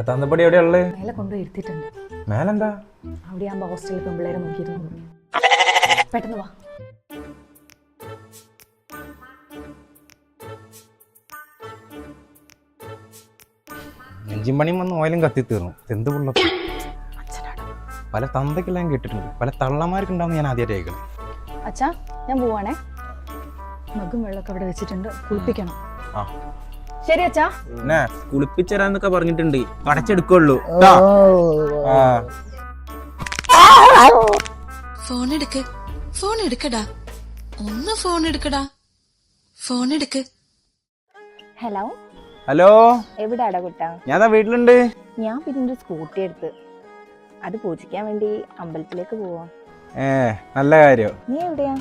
തന്തപ്പടി എവിടെയുള്ളത്? മേലെ കൊണ്ടുപോയി ഇരുത്തിട്ടുണ്ട്. മേലെന്താ? അവിടെ ആകുമ്പോ ഹോസ്റ്റലിൽ പെമ്പിള്ളേരെ നോക്കിയിരുന്നു. പെട്ടെന്ന് വാ. എഞ്ചിൻ പണിയും വന്ന് ഓയിലും കത്തി തീർന്നു. എന്ത് പുള്ള പല തന്തക്കെല്ലാം കേട്ടിട്ടുണ്ട്, പല തള്ളമാർക്ക് ഉണ്ടാവും. ഞാൻ ആദ്യമായിട്ട് കേൾക്കണം. അച്ഛാ ഞാൻ പോവാണേ. മകും വെള്ളമൊക്കെ അവിടെ വെച്ചിട്ടുണ്ട്, കുളിപ്പിക്കണം. ശരി അച്ഛാ. പിന്നെ കുളിപ്പിച്ചരാന്നൊക്കെ പറഞ്ഞിട്ടുണ്ട്, അടച്ചെടുക്കുള്ളൂ. ഫോൺ എടുക്ക്, ഫോൺ എടുക്കടാ, ഒന്ന് ഫോൺ എടുക്കടാ, ഫോൺ എടുക്ക്. ഹലോ ഹലോ, എവിടാടാ കുട്ടാ? ഞാൻ വീട്ടിലുണ്ട്. ഞാൻ പിന്നെ സ്കൂട്ടി എടുത്ത് അത് പൂജിക്കാൻ വേണ്ടി അമ്പലത്തിലേക്ക് പോവാ. നല്ല കാര്യം. നീ എവിടെയാ?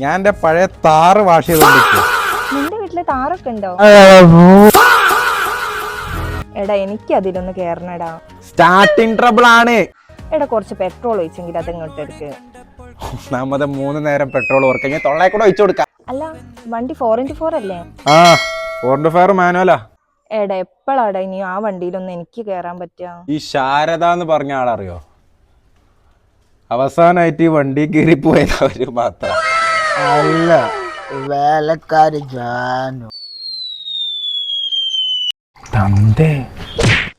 ഞാൻ എന്റെ പഴയ താറ് വാഷ് ചെയ്തോണ്ടിരിക്കും. നിന്റെ വീട്ടില് താറൊക്കെ ഉണ്ടോ? എടാ എനിക്ക് അതിലൊന്ന് കേറണടാ. സ്റ്റാർട്ടിങ് ട്രബിൾ ആണ്. എടാ കുറച്ച് പെട്രോൾ ഒഴിച്ചെങ്കിൽ അത് ഇങ്ങോട്ട് എടുക്ക്. ഒന്നാമത് 3 നേരം പെട്രോൾ ഓർക്ക ഞാൻ തൊള്ളയെ കൂടെ ഒഴിച്ചു കൊടുക്കാം. അല്ല വണ്ടി 4x4 അല്ലേ? 4x4 മാനുവലാ. എടാ എപ്പോഴാടാ ഇനി ആ വണ്ടിയിലൊന്നും എനിക്ക് കേറാൻ പറ്റുക? ഈ ശാരദ എന്ന് പറഞ്ഞ ആളറിയോ? അവസാനായിട്ട് ഈ വണ്ടി കയറി പോയത് അവര് മാത്രം അല്ല, വേലക്കാരി ജാനു. തന്തേ